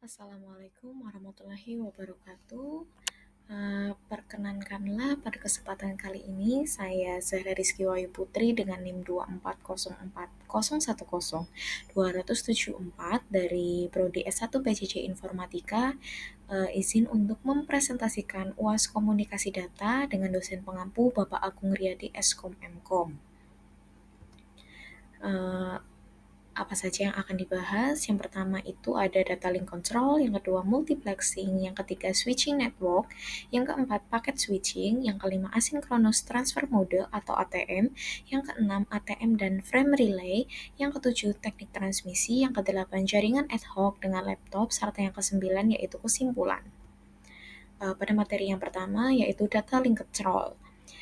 Assalamualaikum warahmatullahi wabarakatuh. Perkenankanlah pada kesempatan kali ini saya Zahra Rizky Wahyu Putri dengan NIM 24040100274 dari Prodi S1 PJJ Informatika, izin untuk mempresentasikan UAS Komunikasi Data dengan dosen pengampu Bapak Agung Riyadi Eskom Mkom. Apa saja yang akan dibahas? Yang pertama itu ada data link control, yang kedua multiplexing, yang ketiga switching network, yang keempat packet switching, yang kelima asynchronous transfer mode atau ATM, yang keenam ATM dan frame relay, yang ketujuh teknik transmisi, yang kedelapan jaringan ad hoc dengan laptop, serta yang kesembilan yaitu kesimpulan. Pada materi yang pertama yaitu data link control,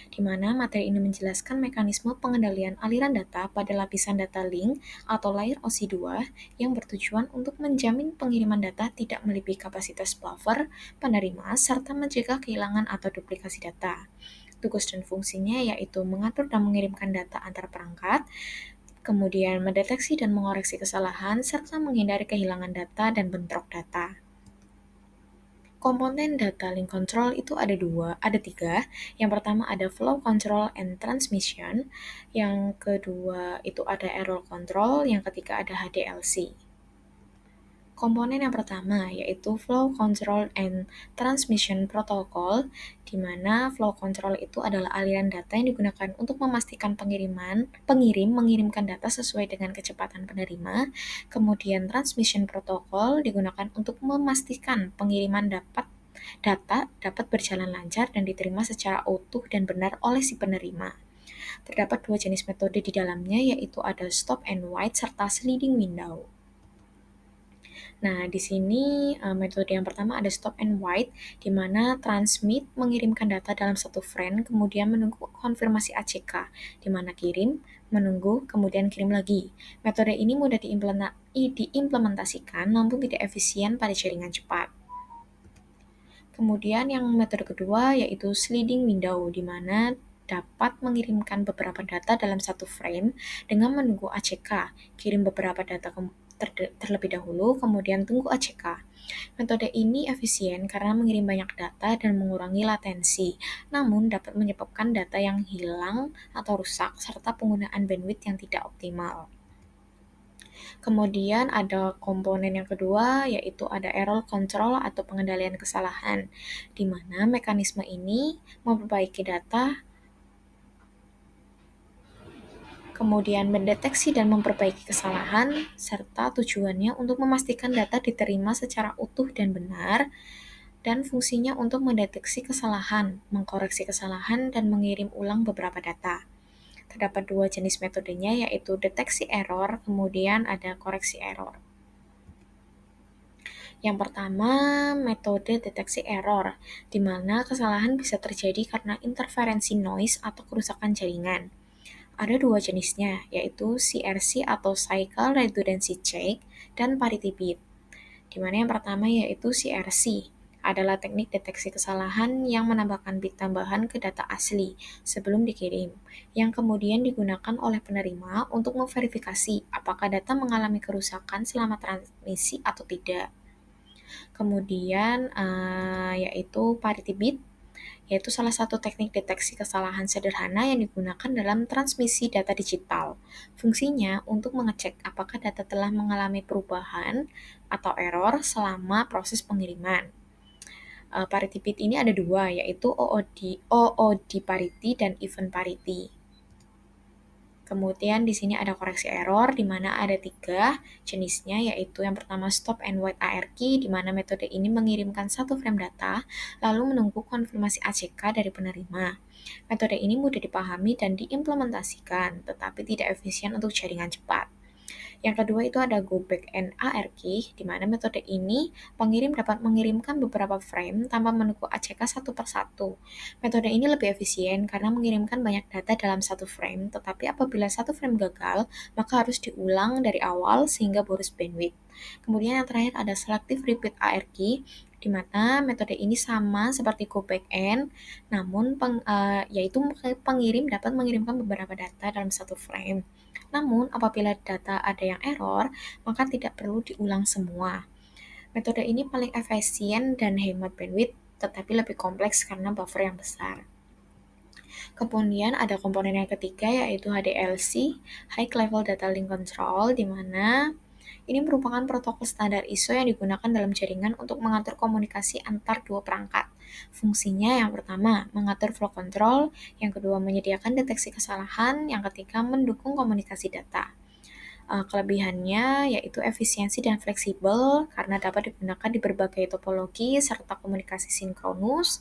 di mana materi ini menjelaskan mekanisme pengendalian aliran data pada lapisan data link atau layer OSI2 yang bertujuan untuk menjamin pengiriman data tidak melebihi kapasitas buffer penerima serta mencegah kehilangan atau duplikasi data. Tugas dan fungsinya yaitu mengatur dan mengirimkan data antar perangkat, kemudian mendeteksi dan mengoreksi kesalahan, serta menghindari kehilangan data dan bentrok data. Komponen data link control itu ada tiga. Yang pertama ada flow control and transmission, yang kedua itu ada error control, yang ketiga ada HDLC. Komponen yang pertama yaitu flow control and transmission protocol, di mana flow control itu adalah aliran data yang digunakan untuk memastikan pengirim mengirimkan data sesuai dengan kecepatan penerima. Kemudian transmission protocol digunakan untuk memastikan pengiriman data dapat berjalan lancar dan diterima secara utuh dan benar oleh si penerima. Terdapat dua jenis metode di dalamnya, yaitu ada stop and wait serta sliding window. Nah, di sini metode yang pertama ada stop and wait, di mana transmit mengirimkan data dalam satu frame, kemudian menunggu konfirmasi ACK, di mana kirim, menunggu, kemudian kirim lagi. Metode ini mudah diimplementasikan, namun tidak efisien pada jaringan cepat. Kemudian yang metode kedua yaitu sliding window, di mana dapat mengirimkan beberapa data dalam satu frame dengan menunggu ACK, kirim beberapa data terlebih dahulu, kemudian tunggu ACK. Metode ini efisien karena mengirim banyak data dan mengurangi latensi, namun dapat menyebabkan data yang hilang atau rusak, serta penggunaan bandwidth yang tidak optimal. Kemudian ada komponen yang kedua, yaitu ada error control atau pengendalian kesalahan, di mana mekanisme ini memperbaiki data, kemudian mendeteksi dan memperbaiki kesalahan, serta tujuannya untuk memastikan data diterima secara utuh dan benar, dan fungsinya untuk mendeteksi kesalahan, mengkoreksi kesalahan, dan mengirim ulang beberapa data. Terdapat dua jenis metodenya, yaitu deteksi error, kemudian ada koreksi error. Yang pertama, metode deteksi error, di mana kesalahan bisa terjadi karena interferensi noise atau kerusakan jaringan. Ada dua jenisnya, yaitu CRC atau Cycle Redundancy Check dan Parity Bit. Di mana yang pertama yaitu CRC, adalah teknik deteksi kesalahan yang menambahkan bit tambahan ke data asli sebelum dikirim, yang kemudian digunakan oleh penerima untuk memverifikasi apakah data mengalami kerusakan selama transmisi atau tidak. Kemudian yaitu parity bit, yaitu salah satu teknik deteksi kesalahan sederhana yang digunakan dalam transmisi data digital. Fungsinya untuk mengecek apakah data telah mengalami perubahan atau error selama proses pengiriman. Parity bit ini ada dua, yaitu OOD parity dan event parity. Kemudian di sini ada koreksi error, di mana ada tiga jenisnya, yaitu yang pertama stop and wait ARQ, di mana metode ini mengirimkan satu frame data, lalu menunggu konfirmasi ACK dari penerima. Metode ini mudah dipahami dan diimplementasikan, tetapi tidak efisien untuk jaringan cepat. Yang kedua itu ada go back and ARQ, di mana metode ini pengirim dapat mengirimkan beberapa frame tanpa menunggu ACK satu per satu. Metode ini lebih efisien karena mengirimkan banyak data dalam satu frame, tetapi apabila satu frame gagal, maka harus diulang dari awal sehingga boros bandwidth. Kemudian yang terakhir ada selective repeat ARQ, di mana metode ini sama seperti go back and, namun yaitu pengirim dapat mengirimkan beberapa data dalam satu frame. Namun, apabila data ada yang error, maka tidak perlu diulang semua. Metode ini paling efisien dan hemat bandwidth, tetapi lebih kompleks karena buffer yang besar. Kemudian ada komponen yang ketiga yaitu HDLC, High Level Data Link Control, di mana ini merupakan protokol standar ISO yang digunakan dalam jaringan untuk mengatur komunikasi antar dua perangkat. Fungsinya yang pertama, mengatur flow control, yang kedua menyediakan deteksi kesalahan, yang ketiga mendukung komunikasi data. Kelebihannya yaitu efisiensi dan fleksibel karena dapat digunakan di berbagai topologi serta komunikasi sinkronus,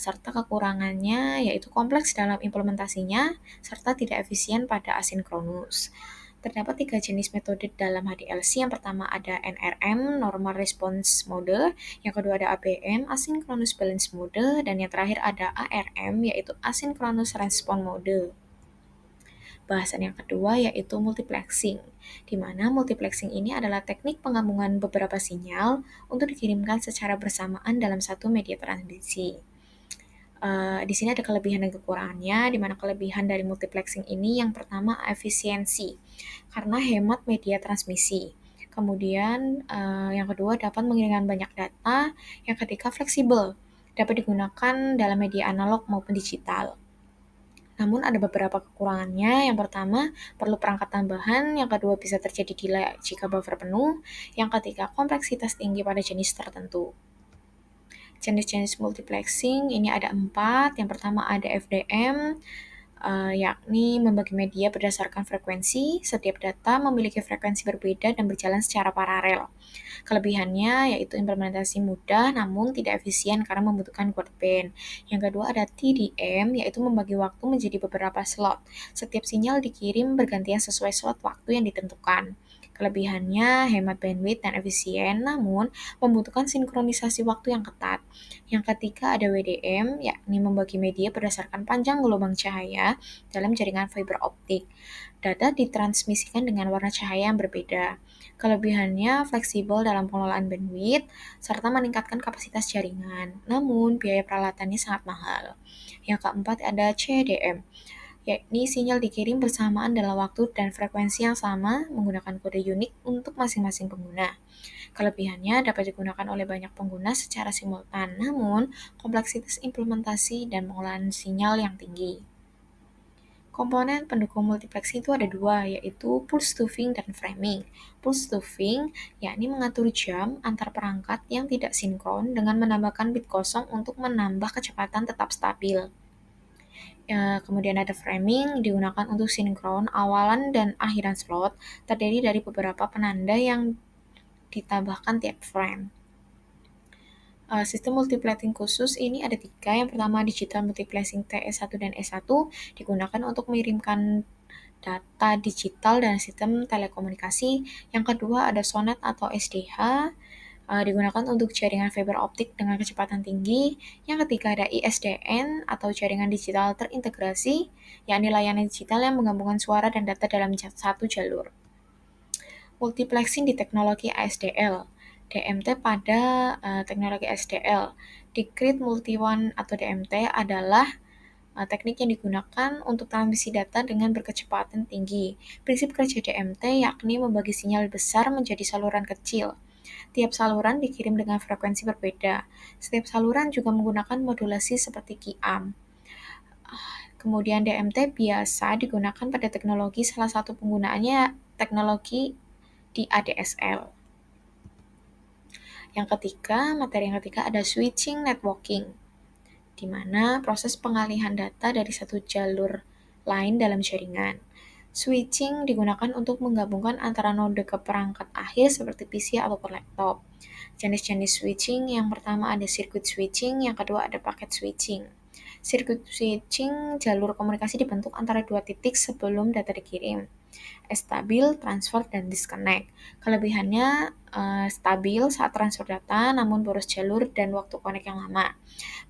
serta kekurangannya yaitu kompleks dalam implementasinya serta tidak efisien pada asinkronus. Terdapat 3 jenis metode dalam HDLC. Yang pertama ada NRM, Normal Response Mode, yang kedua ada ABM, Asynchronous Balance Mode, dan yang terakhir ada ARM, yaitu Asynchronous Response Mode. Bahasan yang kedua yaitu multiplexing, di mana multiplexing ini adalah teknik penggabungan beberapa sinyal untuk dikirimkan secara bersamaan dalam satu media transmisi. Di sini ada kelebihan dan kekurangannya, di mana kelebihan dari multiplexing ini yang pertama efisiensi, karena hemat media transmisi. Kemudian yang kedua dapat mengirimkan banyak data, yang ketiga fleksibel, dapat digunakan dalam media analog maupun digital. Namun ada beberapa kekurangannya. Yang pertama, perlu perangkat tambahan. Yang kedua, bisa terjadi delay jika buffer penuh. Yang ketiga, kompleksitas tinggi pada jenis tertentu. Jenis-jenis multiplexing ini ada 4. Yang pertama ada FDM, yakni membagi media berdasarkan frekuensi. Setiap data memiliki frekuensi berbeda dan berjalan secara paralel. Kelebihannya yaitu implementasi mudah namun tidak efisien karena membutuhkan word band. Yang kedua ada TDM, yaitu membagi waktu menjadi beberapa slot. Setiap sinyal dikirim bergantian sesuai slot waktu yang ditentukan. Kelebihannya hemat bandwidth dan efisien, namun membutuhkan sinkronisasi waktu yang ketat. Yang ketiga ada WDM, yakni membagi media berdasarkan panjang gelombang cahaya dalam jaringan fiber optik. Data ditransmisikan dengan warna cahaya yang berbeda. Kelebihannya fleksibel dalam pengelolaan bandwidth, serta meningkatkan kapasitas jaringan. Namun, biaya peralatannya sangat mahal. Yang keempat ada CDM, yakni sinyal dikirim bersamaan dalam waktu dan frekuensi yang sama menggunakan kode unik untuk masing-masing pengguna. Kelebihannya dapat digunakan oleh banyak pengguna secara simultan, namun kompleksitas implementasi dan pengelolaan sinyal yang tinggi. Komponen pendukung multiplexing itu ada dua, yaitu pulse stuffing dan framing. Pulse stuffing, yakni mengatur jam antar perangkat yang tidak sinkron dengan menambahkan bit kosong untuk menambah kecepatan tetap stabil. Kemudian ada framing, digunakan untuk sinkron awalan dan akhiran slot, terdiri dari beberapa penanda yang ditambahkan tiap frame. Sistem multiplexing khusus ini ada 3. Yang pertama digital multiplexing TS1 dan S1 digunakan untuk mengirimkan data digital dan sistem telekomunikasi. Yang kedua ada SONET atau SDH, digunakan untuk jaringan fiber optik dengan kecepatan tinggi. Yang ketiga ada ISDN atau jaringan digital terintegrasi, yakni layanan digital yang menggabungkan suara dan data dalam satu jalur. Multiplexing di teknologi ASDL. DMT pada teknologi SDL. Discrete Multi-One atau DMT adalah teknik yang digunakan untuk transmisi data dengan berkecepatan tinggi. Prinsip kerja DMT yakni membagi sinyal besar menjadi saluran kecil. Tiap saluran dikirim dengan frekuensi berbeda. Setiap saluran juga menggunakan modulasi seperti QAM. Kemudian DMT biasa digunakan pada teknologi, salah satu penggunaannya teknologi di ADSL. Materi yang ketiga ada switching networking, di mana proses pengalihan data dari satu jalur lain dalam jaringan. Switching digunakan untuk menggabungkan antara node ke perangkat akhir seperti PC atau laptop. Jenis-jenis switching yang pertama ada circuit switching, yang kedua ada packet switching. Circuit switching, jalur komunikasi dibentuk antara dua titik sebelum data dikirim. Stabil, transfer, dan disconnect. Kelebihannya stabil saat transfer data, namun boros jalur dan waktu connect yang lama.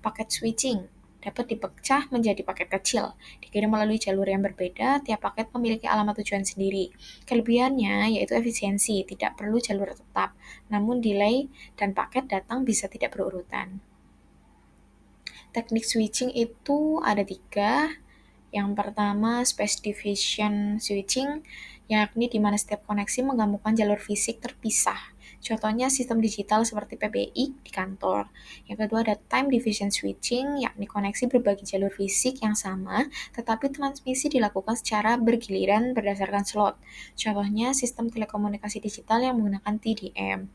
Paket switching dapat dipecah menjadi paket kecil, dikirim melalui jalur yang berbeda, tiap paket memiliki alamat tujuan sendiri. Kelebihannya yaitu efisiensi, tidak perlu jalur tetap, namun delay dan paket datang bisa tidak berurutan. Teknik switching itu ada 3. Yang pertama, space division switching, yakni di mana setiap koneksi menggabungkan jalur fisik terpisah. Contohnya sistem digital seperti PBI di kantor. Yang kedua ada time division switching, yakni koneksi berbagi jalur fisik yang sama, tetapi transmisi dilakukan secara bergiliran berdasarkan slot. Contohnya sistem telekomunikasi digital yang menggunakan TDM.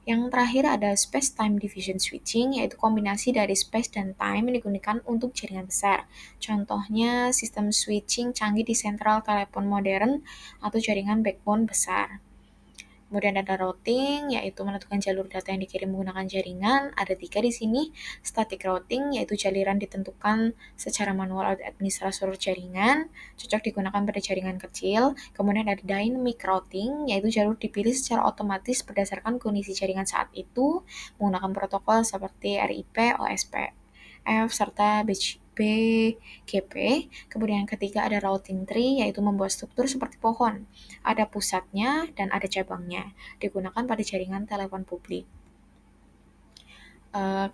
Yang terakhir ada space time division switching, yaitu kombinasi dari space dan time yang digunakan untuk jaringan besar. Contohnya sistem switching canggih di sentral telepon modern atau jaringan backbone besar. Kemudian ada routing, yaitu menentukan jalur data yang dikirim menggunakan jaringan. Ada 3 di sini. Static routing, yaitu jaringan ditentukan secara manual oleh administrator jaringan, cocok digunakan pada jaringan kecil. Kemudian ada dynamic routing, yaitu jalur dipilih secara otomatis berdasarkan kondisi jaringan saat itu, menggunakan protokol seperti RIP, OSPF, serta BGP. Kemudian yang ketiga ada routing tree, yaitu membuat struktur seperti pohon. Ada pusatnya dan ada cabangnya, digunakan pada jaringan telepon publik.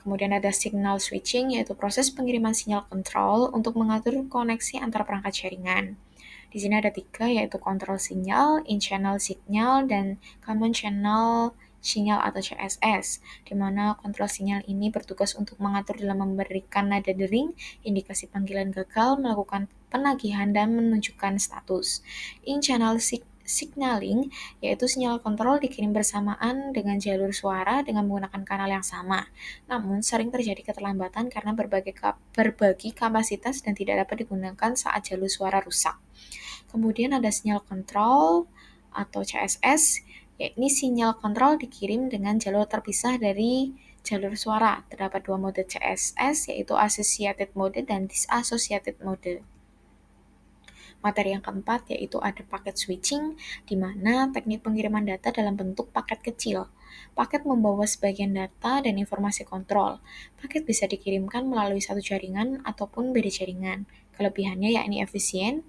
Kemudian ada signal switching, yaitu proses pengiriman sinyal kontrol untuk mengatur koneksi antar perangkat jaringan. Di sini ada 3, yaitu kontrol sinyal, in-channel signal, dan common channel sinyal atau CSS, di mana kontrol sinyal ini bertugas untuk mengatur dalam memberikan nada dering, indikasi panggilan gagal, melakukan penagihan, dan menunjukkan status. In-channel signaling, yaitu sinyal kontrol dikirim bersamaan dengan jalur suara dengan menggunakan kanal yang sama. Namun, sering terjadi keterlambatan karena berbagi kapasitas dan tidak dapat digunakan saat jalur suara rusak. Kemudian ada sinyal kontrol atau CSS, yakni sinyal kontrol dikirim dengan jalur terpisah dari jalur suara. Terdapat 2 mode CSS, yaitu associated mode dan disassociated mode. Materi yang keempat yaitu ada paket switching, di mana teknik pengiriman data dalam bentuk paket kecil. Paket membawa sebagian data dan informasi kontrol. Paket bisa dikirimkan melalui satu jaringan ataupun beda jaringan. Kelebihannya yakni efisien,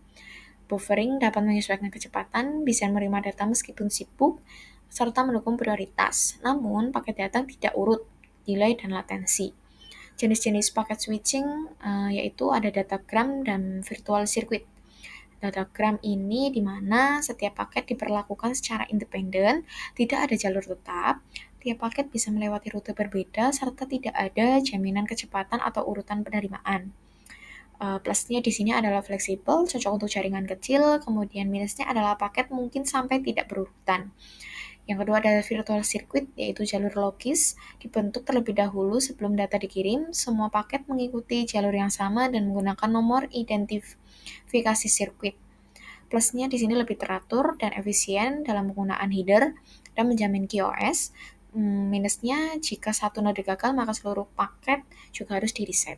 buffering dapat menyesuaikan kecepatan, bisa menerima data meskipun sibuk, serta mendukung prioritas. Namun, paket data tidak urut, delay, dan latensi. Jenis-jenis paket switching yaitu ada datagram dan virtual circuit. Datagram ini di mana setiap paket diperlakukan secara independen, tidak ada jalur tetap, tiap paket bisa melewati rute berbeda, serta tidak ada jaminan kecepatan atau urutan penerimaan. Plusnya di sini adalah fleksibel, cocok untuk jaringan kecil, kemudian minusnya adalah paket mungkin sampai tidak berurutan. Yang kedua adalah virtual circuit, yaitu jalur logis, dibentuk terlebih dahulu sebelum data dikirim, semua paket mengikuti jalur yang sama dan menggunakan nomor identifikasi sirkuit. Plusnya di sini lebih teratur dan efisien dalam penggunaan header dan menjamin QoS. Minusnya jika satu node gagal maka seluruh paket juga harus di-reset.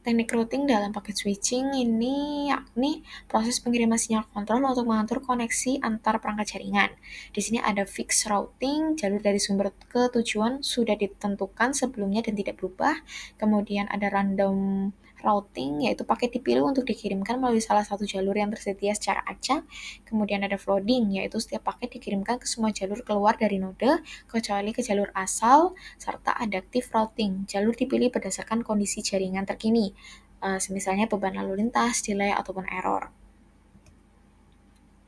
Teknik routing dalam paket switching ini yakni proses pengiriman sinyal kontrol untuk mengatur koneksi antar perangkat jaringan. Di sini ada fixed routing, jalur dari sumber ke tujuan sudah ditentukan sebelumnya dan tidak berubah. Kemudian ada random routing, yaitu paket dipilih untuk dikirimkan melalui salah satu jalur yang tersedia secara acak. Kemudian ada flooding, yaitu setiap paket dikirimkan ke semua jalur keluar dari node, kecuali ke jalur asal, serta adaptive routing, jalur dipilih berdasarkan kondisi jaringan terkini, semisalnya beban lalu lintas, delay, ataupun error.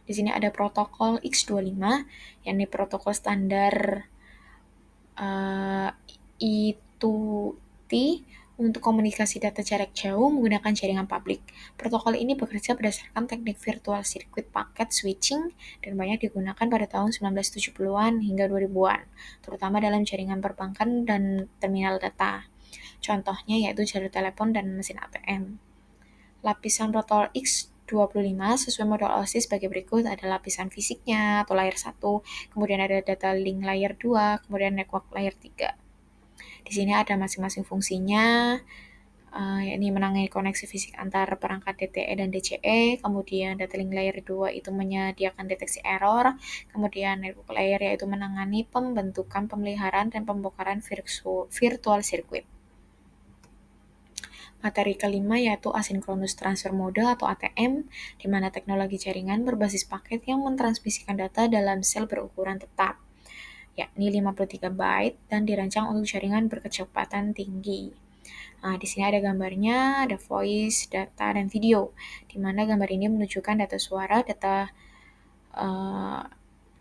Di sini ada protokol X25, yakni protokol standar I2T untuk komunikasi data jarak jauh menggunakan jaringan publik. Protokol ini bekerja berdasarkan teknik virtual circuit packet switching dan banyak digunakan pada tahun 1970-an hingga 2000-an, terutama dalam jaringan perbankan dan terminal data. Contohnya yaitu jalur telepon dan mesin ATM. Lapisan protokol X25 sesuai model OSI sebagai berikut, ada lapisan fisiknya atau layer 1, kemudian ada data link layer 2, kemudian network layer 3. Di sini ada masing-masing fungsinya, yakni menangani koneksi fisik antar perangkat DTE dan DCE, kemudian data link layer 2 itu menyediakan deteksi error, kemudian network layer yaitu menangani pembentukan, pemeliharaan, dan pembongkaran virtual circuit. Materi kelima yaitu Asynchronous Transfer Mode atau ATM, di mana teknologi jaringan berbasis paket yang mentransmisikan data dalam sel berukuran tetap, yakni 53 byte dan dirancang untuk jaringan berkecepatan tinggi. Nah, di sini ada gambarnya, ada voice, data, dan video, di mana gambar ini menunjukkan data suara, data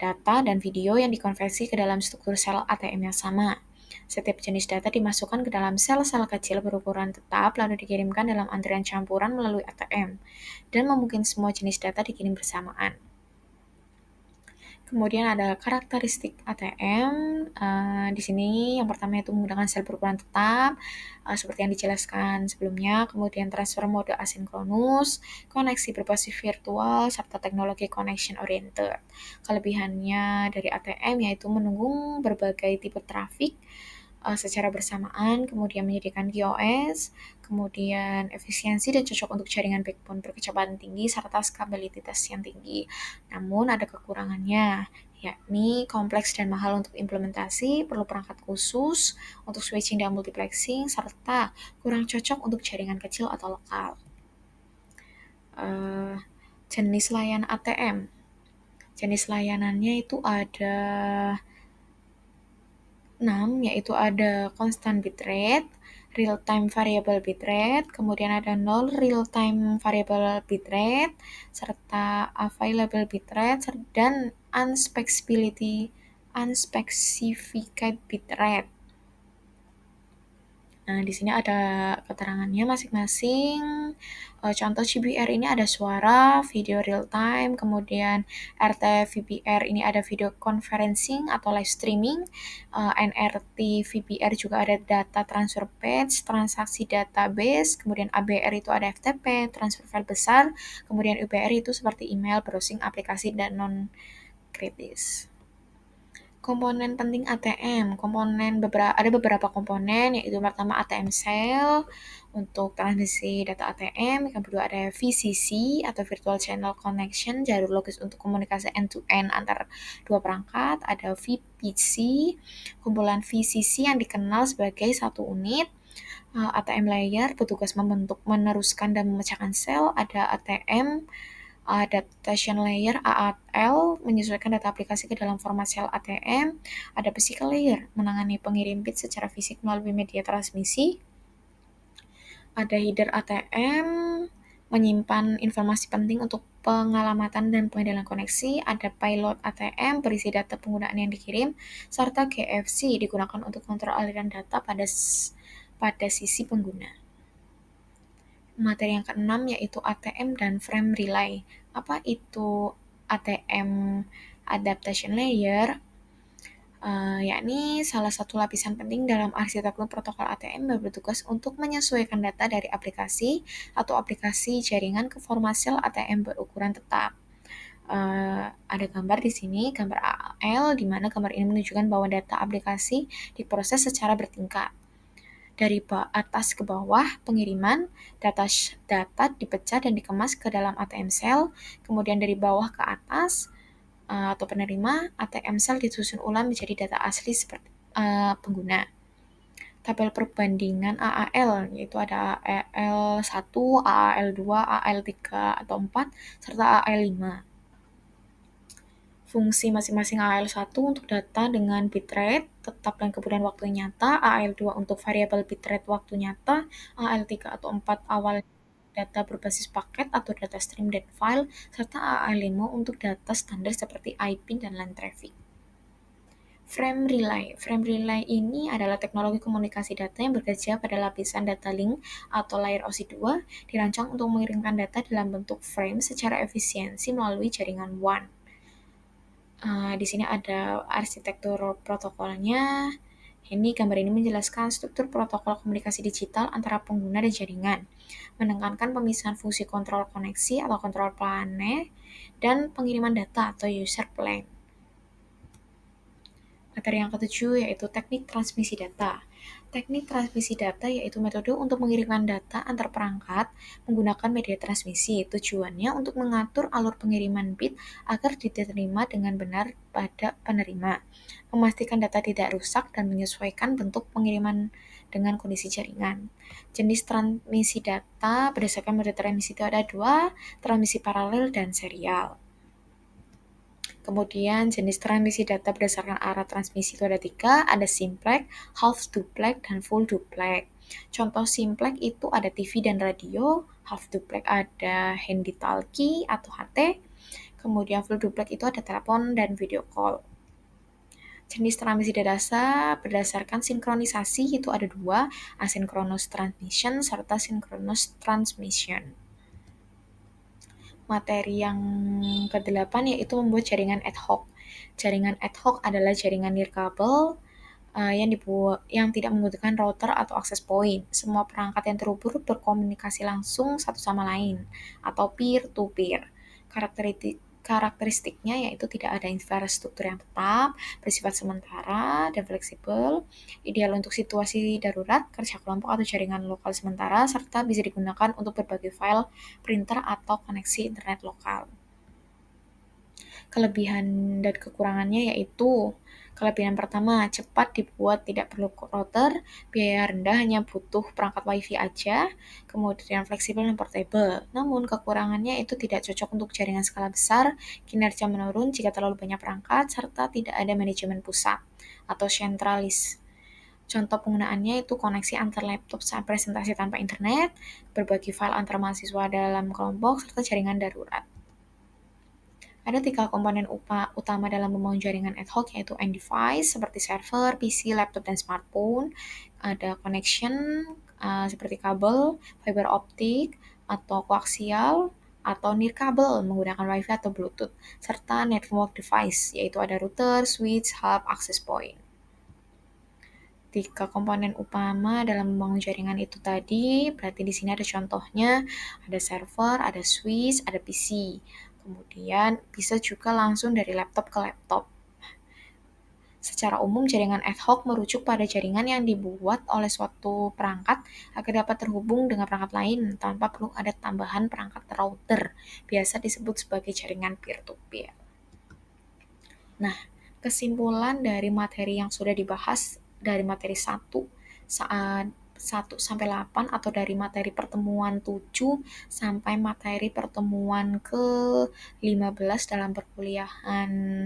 data dan video yang dikonversi ke dalam struktur sel ATM yang sama. Setiap jenis data dimasukkan ke dalam sel-sel kecil berukuran tetap lalu dikirimkan dalam antrian campuran melalui ATM, dan memungkinkan semua jenis data dikirim bersamaan. Kemudian ada karakteristik ATM. Di sini yang pertama itu menggunakan sel berukuran tetap, seperti yang dijelaskan sebelumnya. Kemudian transfer mode asinkronus, koneksi berbasis virtual, serta teknologi connection oriented. Kelebihannya dari ATM yaitu menunggu berbagai tipe trafik secara bersamaan, kemudian menyediakan QoS, kemudian efisiensi dan cocok untuk jaringan backbone berkecepatan tinggi serta skabilitas yang tinggi. Namun ada kekurangannya, yakni kompleks dan mahal untuk implementasi, perlu perangkat khusus untuk switching dan multiplexing, serta kurang cocok untuk jaringan kecil atau lokal. Jenis layanan ATM. Jenis layanannya itu ada 6, yaitu ada constant bitrate, real-time variable bitrate, kemudian ada null real-time variable bitrate, serta available bitrate, dan unspecified bitrate. Nah, di sini ada keterangannya masing-masing. Contoh CBR ini ada suara, video real time, kemudian RT-VBR ini ada video conferencing atau live streaming, NRT-VBR juga ada data transfer batch, transaksi database, kemudian ABR itu ada FTP, transfer file besar, kemudian UBR itu seperti email, browsing aplikasi, dan non-kritis. Komponen penting ATM, ada beberapa komponen, yaitu pertama ATM cell untuk transmisi data ATM, yang kedua ada VCC atau Virtual Channel Connection, jalur logis untuk komunikasi end-to-end antar dua perangkat, ada VPC, kumpulan VCC yang dikenal sebagai satu unit, ATM layer, petugas membentuk, meneruskan, dan memecahkan sel, ada ATM, adaptation layer AAL menyesuaikan data aplikasi ke dalam format sel ATM, ada physical layer menangani pengirim bit secara fisik melalui media transmisi, ada header ATM menyimpan informasi penting untuk pengalamatan dan pengendalian koneksi, ada payload ATM berisi data penggunaan yang dikirim, serta GFC digunakan untuk kontrol aliran data pada sisi pengguna. Materi yang keenam yaitu ATM dan frame relay. Apa itu ATM adaptation layer? Yakni salah satu lapisan penting dalam arsitektur protokol ATM yang bertugas untuk menyesuaikan data dari aplikasi atau aplikasi jaringan ke format sel ATM berukuran tetap. Ada gambar di sini, gambar AAL, di mana gambar ini menunjukkan bahwa data aplikasi diproses secara bertingkat. Dari atas ke bawah pengiriman, data dipecah dan dikemas ke dalam ATM cell, kemudian dari bawah ke atas atau penerima, ATM cell disusun ulang menjadi data asli seperti pengguna. Tabel perbandingan AAL, yaitu ada AAL1, AAL2, AAL3 atau 4, serta AAL5. Fungsi masing-masing AAL1 untuk data dengan bitrate tetap dan kemudian waktu nyata, AAL2 untuk variabel bitrate waktu nyata, AAL3 atau 4 awal data berbasis paket atau data stream dan file, serta AAL5 untuk data standar seperti IP dan LAN traffic. Frame relay. Frame relay ini adalah teknologi komunikasi data yang bekerja pada lapisan data link atau layer OSI2, dirancang untuk mengirimkan data dalam bentuk frame secara efisiensi melalui jaringan WAN. Di sini ada arsitektur protokolnya. Ini gambar ini menjelaskan struktur protokol komunikasi digital antara pengguna dan jaringan, menekankan pemisahan fungsi kontrol koneksi atau kontrol plane dan pengiriman data atau user plane. Materi yang ketujuh yaitu teknik transmisi data. Teknik transmisi data yaitu metode untuk mengirimkan data antar perangkat menggunakan media transmisi. Tujuannya untuk mengatur alur pengiriman bit agar diterima dengan benar pada penerima, memastikan data tidak rusak, dan menyesuaikan bentuk pengiriman dengan kondisi jaringan. Jenis transmisi data berdasarkan mode transmisi itu ada 2, transmisi paralel dan serial. Kemudian jenis transmisi data berdasarkan arah transmisi itu ada 3, ada simplex, half duplex, dan full duplex. Contoh simplex itu ada TV dan radio, half duplex ada handy talkie atau HT, Kemudian full duplex itu ada telepon dan video call. Jenis transmisi data berdasarkan sinkronisasi itu ada dua, asynchronous transmission serta synchronous transmission. Materi yang kedelapan yaitu membuat jaringan ad hoc. Jaringan ad hoc adalah jaringan nirkabel yang tidak membutuhkan router atau access point. Semua perangkat yang terhubung berkomunikasi langsung satu sama lain atau peer to peer. Karakteristiknya yaitu tidak ada infrastruktur yang tetap, bersifat sementara dan fleksibel, ideal untuk situasi darurat, kerja kelompok atau jaringan lokal sementara, serta bisa digunakan untuk berbagi file, printer, atau koneksi internet lokal. Kelebihan dan kekurangannya yaitu kelebihan pertama, cepat dibuat, tidak perlu router, biaya rendah, hanya butuh perangkat WiFi aja, kemudian fleksibel dan portable. Namun kekurangannya itu tidak cocok untuk jaringan skala besar, kinerja menurun jika terlalu banyak perangkat, serta tidak ada manajemen pusat atau sentralis. Contoh penggunaannya itu koneksi antar laptop saat presentasi tanpa internet, berbagi file antar mahasiswa dalam kelompok, serta jaringan darurat. Ada 3 komponen utama dalam membangun jaringan ad hoc, yaitu end device seperti server, PC, laptop, dan smartphone. Ada connection seperti kabel, fiber optik, atau koaksial, atau nirkabel menggunakan WiFi atau Bluetooth, serta network device, yaitu ada router, switch, hub, access point. 3 komponen utama dalam membangun jaringan itu tadi, berarti di sini ada contohnya, ada server, ada switch, ada PC. Kemudian bisa juga langsung dari laptop ke laptop. Secara umum, jaringan ad hoc merujuk pada jaringan yang dibuat oleh suatu perangkat agar dapat terhubung dengan perangkat lain tanpa perlu ada tambahan perangkat router. Biasa disebut sebagai jaringan peer-to-peer. Nah, kesimpulan dari materi yang sudah dibahas dari materi 1 saat 1 sampai 8 atau dari materi pertemuan 7 sampai materi pertemuan ke-15 dalam perkuliahan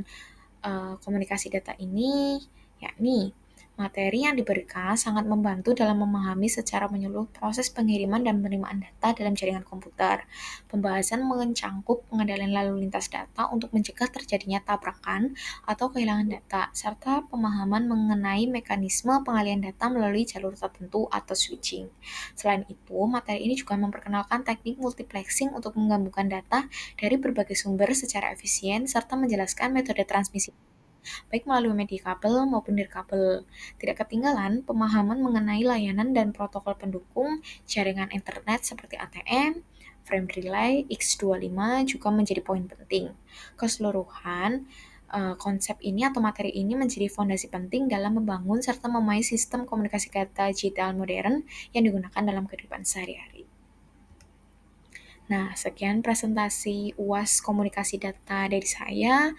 komunikasi data ini, yakni materi yang diberikan sangat membantu dalam memahami secara menyeluruh proses pengiriman dan penerimaan data dalam jaringan komputer. Pembahasan mencangkup pengendalian lalu lintas data untuk mencegah terjadinya tabrakan atau kehilangan data, serta pemahaman mengenai mekanisme pengalihan data melalui jalur tertentu atau switching. Selain itu, materi ini juga memperkenalkan teknik multiplexing untuk menggabungkan data dari berbagai sumber secara efisien, serta menjelaskan metode transmisi baik melalui media kabel maupun nirkabel. Tidak ketinggalan pemahaman mengenai layanan dan protokol pendukung jaringan internet seperti ATM, frame relay, X25 juga menjadi poin penting. Keseluruhan, konsep ini atau materi ini menjadi fondasi penting dalam membangun serta memakai sistem komunikasi data digital modern yang digunakan dalam kehidupan sehari-hari. Nah, sekian presentasi UAS Komunikasi Data dari saya.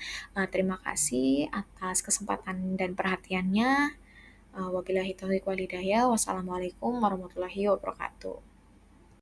Terima kasih atas kesempatan dan perhatiannya. Wabillahi taufiq walhidayah. Wassalamualaikum warahmatullahi wabarakatuh.